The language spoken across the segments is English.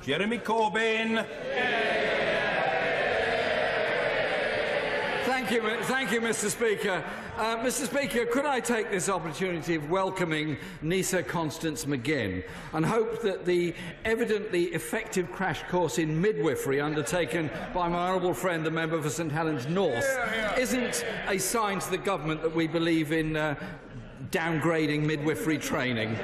Jeremy Corbyn. Thank you, Mr. Speaker. Mr. Speaker, could I take this opportunity of welcoming Nisa Constance McGinn and hope that the evidently effective crash course in midwifery undertaken by my honourable friend, the member for St Helens North, isn't a sign to the government that we believe in downgrading midwifery training.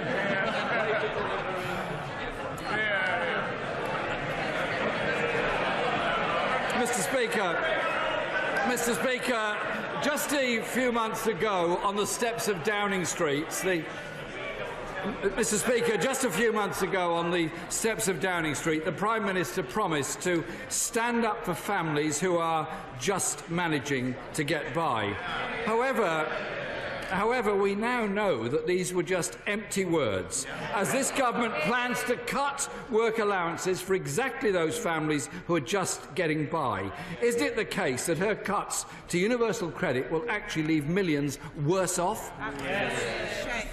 Mr. Speaker, just a few months ago on the steps of Downing Street, the Prime Minister promised to stand up for families who are just managing to get by. However, we now know that these were just empty words, as this government plans to cut work allowances for exactly those families who are just getting by. Isn't it the case that her cuts to universal credit will actually leave millions worse off? Yes.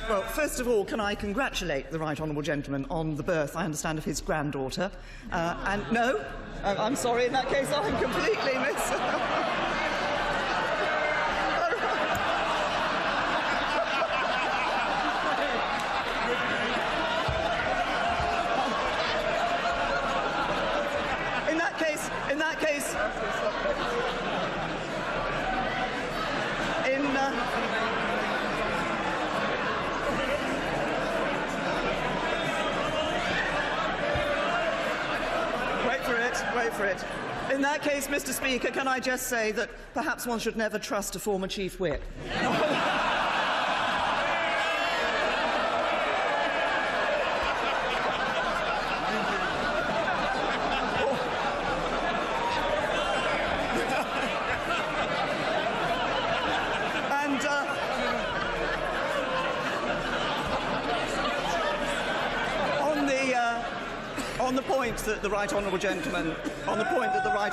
Well, first of all, can I congratulate the right honourable gentleman on the birth, I understand, of his granddaughter? No, I'm sorry, in that case I'm completely Wait for it. In that case, Mr. Speaker, can I just say that perhaps one should never trust a former Chief Whip? On the point that the right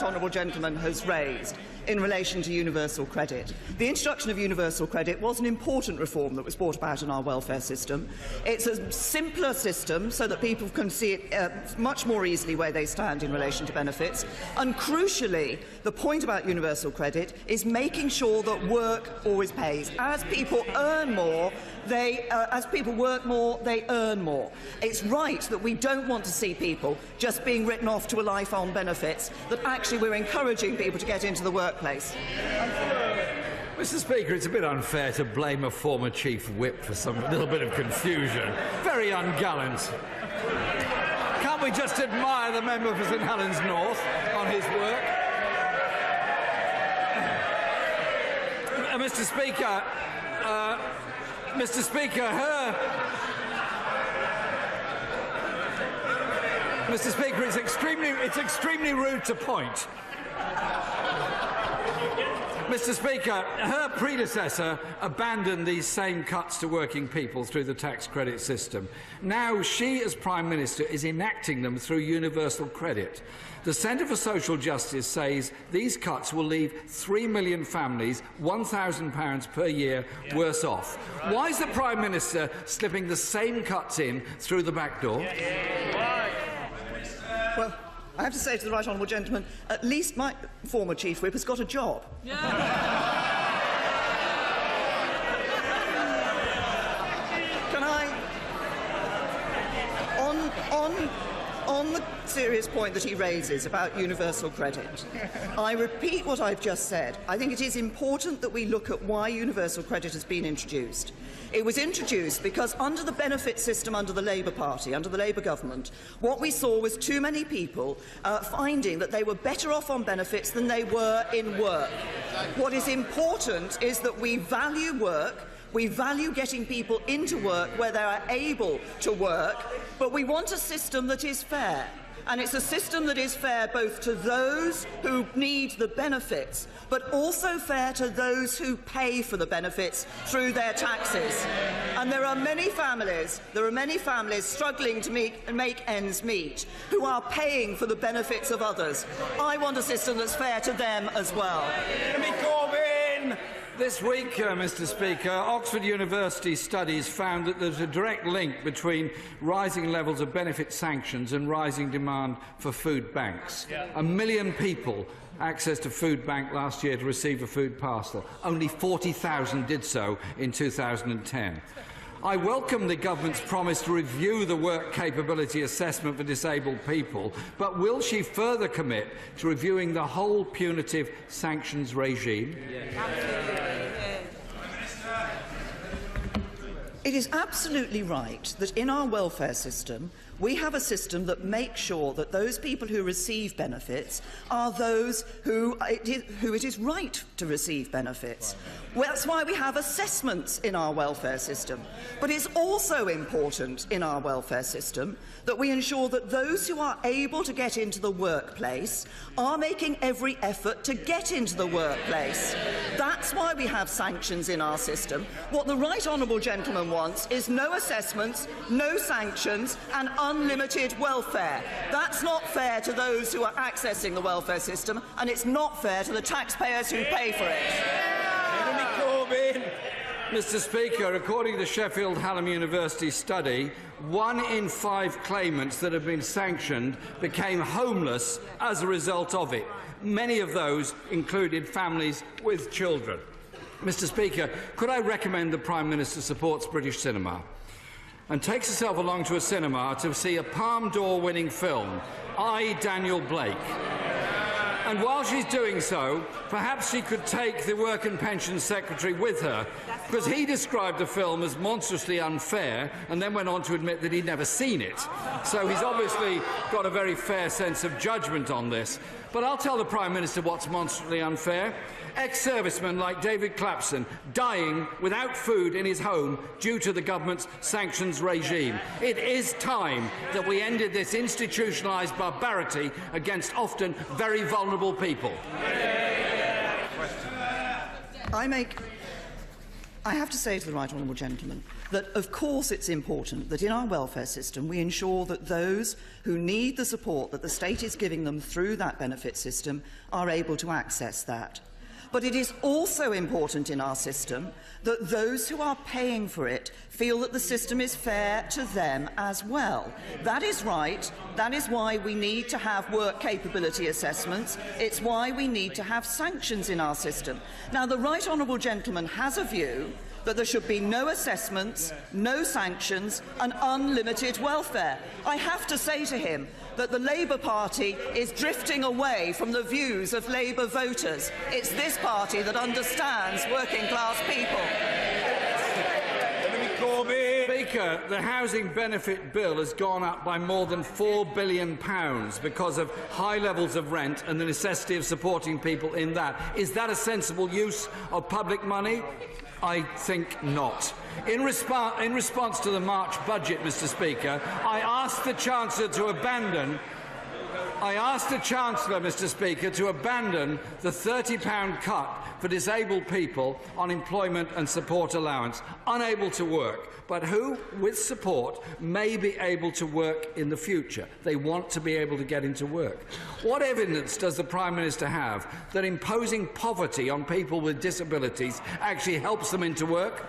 honourable gentleman has raised in relation to universal credit, the introduction of universal credit was an important reform that was brought about in our welfare system. It's a simpler system so that people can see it much more easily where they stand in relation to benefits. And crucially, the point about universal credit is making sure that work always pays. As people earn more, as people work more, they earn more. It's right that we don't want to see people just being written off to a life on benefits, that actually we're encouraging people to get into the workplace. Mr. Speaker, it's a bit unfair to blame a former Chief Whip for some little bit of confusion. Very ungallant. Can't we just admire the member for St Helens North on his work? Mr. Speaker, it's extremely rude to point. Mr. Speaker, her predecessor abandoned these same cuts to working people through the tax credit system. Now she, as Prime Minister, is enacting them through universal credit. The Centre for Social Justice says these cuts will leave 3 million families £1,000 per year worse off. Why is the Prime Minister slipping the same cuts in through the back door? Well, I have to say to the right honourable gentleman, at least my former Chief Whip has got a job. Can I, on the serious point that he raises about universal credit, I repeat what I've just said. I think it is important that we look at why universal credit has been introduced. It was introduced because under the benefit system under the Labour Party, under the Labour government, what we saw was too many people finding that they were better off on benefits than they were in work. What is important is that we value work, we value getting people into work where they are able to work, but we want a system that is fair. And it's a system that is fair both to those who need the benefits, but also fair to those who pay for the benefits through their taxes. And there are many families struggling to make ends meet, who are paying for the benefits of others. I want a system that's fair to them as well. Jeremy Corbyn! This week, Mr. Speaker, Oxford University studies found that there's a direct link between rising levels of benefit sanctions and rising demand for food banks. 1 million people accessed a food bank last year to receive a food parcel. Only 40,000 did so in 2010. I welcome the government's promise to review the work capability assessment for disabled people, but will she further commit to reviewing the whole punitive sanctions regime? It is absolutely right that in our welfare system, we have a system that makes sure that those people who receive benefits are those who it is right to receive benefits. Well, that's why we have assessments in our welfare system. But it's also important in our welfare system that we ensure that those who are able to get into the workplace are making every effort to get into the workplace. That's why we have sanctions in our system. What the right honourable gentleman wants is no assessments, no sanctions and unlimited welfare. That's not fair to those who are accessing the welfare system, and it's not fair to the taxpayers who pay for it. Mr. Speaker, according to the Sheffield Hallam University study, 1 in 5 claimants that have been sanctioned became homeless as a result of it. Many of those included families with children. Mr. Speaker, could I recommend the Prime Minister supports British cinema and takes herself along to a cinema to see a Palme d'Or winning film, I, Daniel Blake? And while she's doing so, perhaps she could take the Work and Pensions Secretary with her, because he described the film as monstrously unfair and then went on to admit that he'd never seen it. So he's obviously got a very fair sense of judgment on this. But I'll tell the Prime Minister what's monstrously unfair. Ex-servicemen like David Clapson dying without food in his home due to the government's sanctions regime. It is time that we ended this institutionalised barbarity against often very vulnerable people. I have to say to the right honourable gentleman that, of course, it's important that in our welfare system we ensure that those who need the support that the state is giving them through that benefit system are able to access that. But it is also important in our system that those who are paying for it feel that the system is fair to them as well. That is right. That is why we need to have work capability assessments. It's why we need to have sanctions in our system. Now, the right honourable gentleman has a view that there should be no assessments, no sanctions and unlimited welfare. I have to say to him that the Labour Party is drifting away from the views of Labour voters. It's this party that understands working-class people. Speaker, the housing benefit bill has gone up by more than £4 billion because of high levels of rent and the necessity of supporting people in that. Is that a sensible use of public money? I think not. In response to the March budget, Mr. Speaker, I asked the Chancellor, Mr. Speaker, to abandon the £30 cut for disabled people on employment and support allowance, unable to work, but who, with support, may be able to work in the future. They want to be able to get into work. What evidence does the Prime Minister have that imposing poverty on people with disabilities actually helps them into work?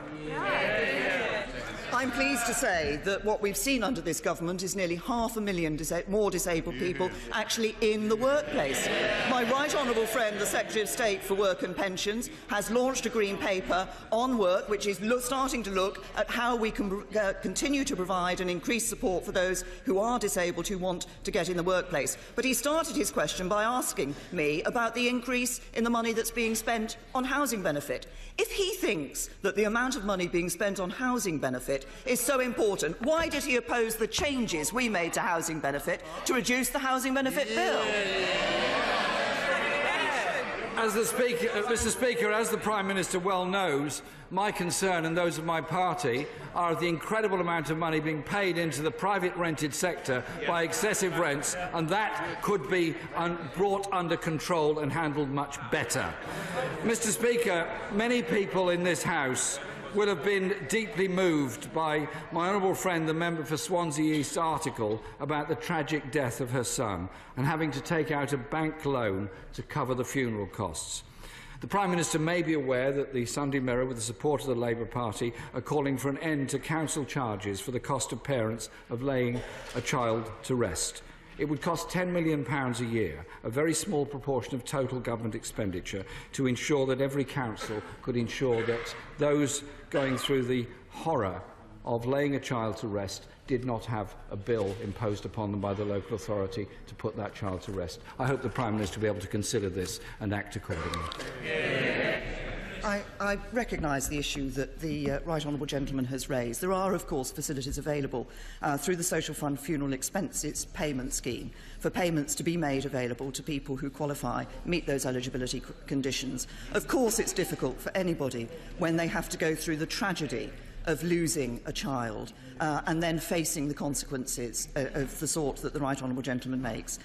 I'm pleased to say that what we've seen under this government is nearly 500,000 more disabled people actually in the workplace. My right honourable friend, the Secretary of State for Work and Pensions, has launched a green paper on work which is starting to look at how we can continue to provide and increase support for those who are disabled who want to get in the workplace. But he started his question by asking me about the increase in the money that's being spent on housing benefit. If he thinks that the amount of money being spent on housing benefit is so important, why did he oppose the changes we made to housing benefit to reduce the housing benefit bill? Mr. Speaker, as the Prime Minister well knows, my concern and those of my party are the incredible amount of money being paid into the private rented sector by excessive rents, and that could be brought under control and handled much better. Mr. Speaker, many people in this House will have been deeply moved by my honourable friend, the member for Swansea East, article about the tragic death of her son and having to take out a bank loan to cover the funeral costs. The Prime Minister may be aware that the Sunday Mirror, with the support of the Labour Party, are calling for an end to council charges for the cost of parents of laying a child to rest. It would cost £10 million a year, a very small proportion of total government expenditure, to ensure that every council could ensure that those going through the horror of laying a child to rest did not have a bill imposed upon them by the local authority to put that child to rest. I hope the Prime Minister will be able to consider this and act accordingly. I recognise the issue that the Right Honourable Gentleman has raised. There are, of course, facilities available through the Social Fund Funeral Expenses Payment Scheme for payments to be made available to people who qualify, meet those eligibility conditions. Of course, it's difficult for anybody when they have to go through the tragedy of losing a child and then facing the consequences of the sort that the Right Honourable Gentleman makes.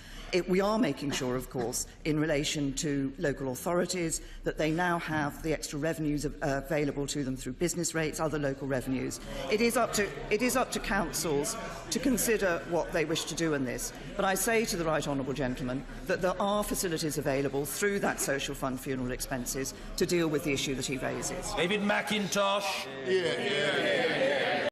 We are making sure, of course, in relation to local authorities, that they now have the extra revenues available to them through business rates, other local revenues. It is up to councils to consider what they wish to do in this. But I say to the Right Honourable Gentleman that there are facilities available through that Social Fund Funeral Expenses to deal with the issue that he raises. David McIntosh. Yeah.